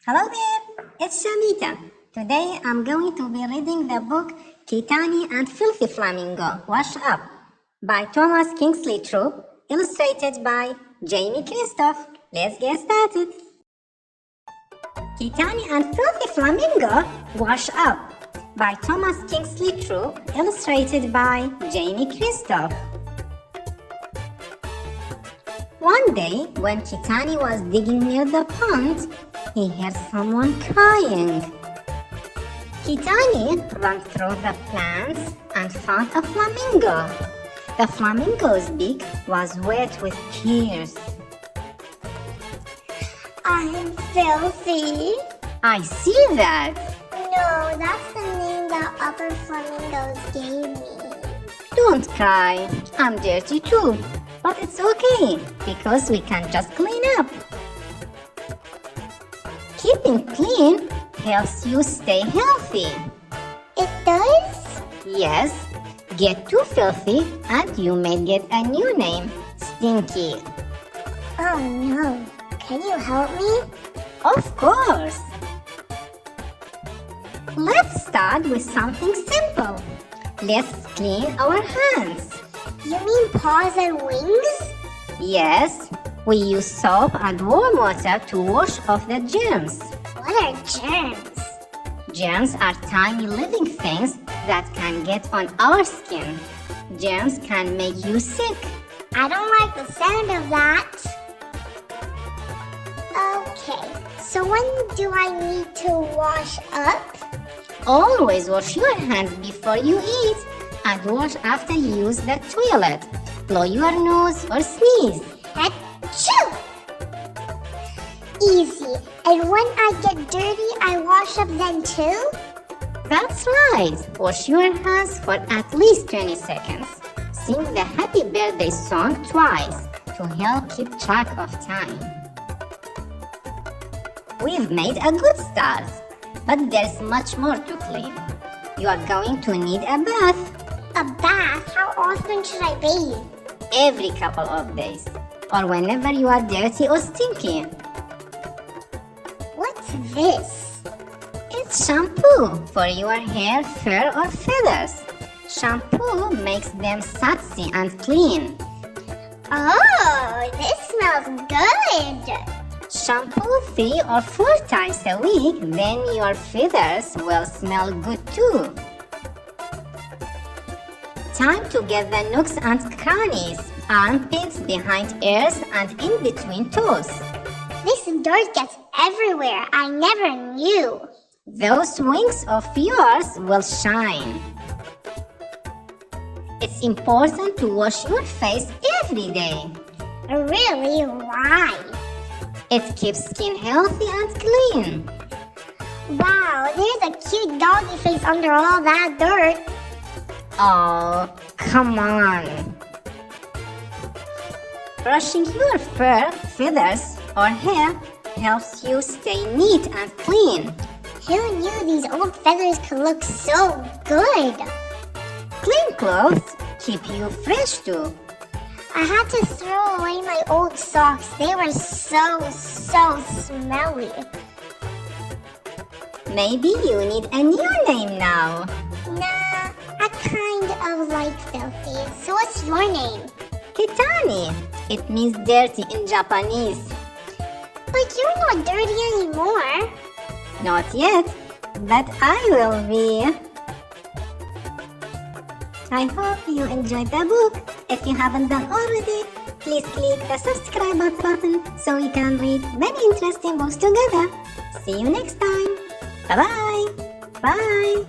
Hello there, it's Shamita. Today I'm going to be reading the book Kitanai and Filthy Flamingo, Wash Up by Kingsley Troupe, illustrated by Jamey Christoph. Let's get started. Kitanai and Filthy Flamingo, Wash Up by Kingsley Troupe, illustrated by Jamey Christoph. One day, when Kitanai was digging near the pond, he heard someone crying. Kitanai ran through the plants and found a flamingo. The flamingo's beak was wet with tears. I'm filthy. I see that. No, that's the name the other flamingos gave me. Don't cry. I'm dirty too. But it's okay, because we can just clean up. Keeping clean helps you stay healthy. It does? Yes, get too filthy and you may get a new name, Stinky. Oh no. Can you help me? Of course. Let's start with something simple. Let's clean our hands. You mean paws and wings? Yes, we use soap and warm water to wash off the germs. What are germs? Germs are tiny living things that can get on our skin. Germs can make you sick. I don't like the sound of that. Okay, so when do I need to wash up? Always wash your hands before you eat and wash after you use the toilet. Blow your nose or sneeze. Achoo! Easy. And when I get dirty, I wash up then too? That's right. Wash your hands for at least 20 seconds. Sing the happy birthday song twice to help keep track of time. We've made a good start, but there's much more to clean. You are going to need a bath. A bath? How often should I bathe? Every couple of days, or whenever you are dirty or stinky. What's this? It's shampoo for your hair, fur, or feathers. Shampoo makes them sassy and clean. Oh, this smells good. Shampoo 3 or 4 times a week, then your feathers will smell good too. Time to get the nooks and crannies, armpits, behind ears, and in between toes. This dirt gets everywhere. I never knew. Those wings of yours will shine. It's important to wash your face every day. Really? Why? It keeps skin healthy and clean. Wow, there's a cute doggy face under all that dirt. Oh, come on. Brushing your fur, feathers, or hair helps you stay neat and clean. Who knew these old feathers could look so good? Clean clothes keep you fresh too. I had to throw away my old socks. They were so smelly. Maybe you need a new name now. Nah, I kind of like filthy. So what's your name? Kitanai. It means dirty in Japanese. But you're not dirty anymore. Not yet, but I will be. I hope you enjoyed the book. If you haven't done already, please click the subscribe button so we can read many interesting books together. See you next time. Bye-bye. Bye.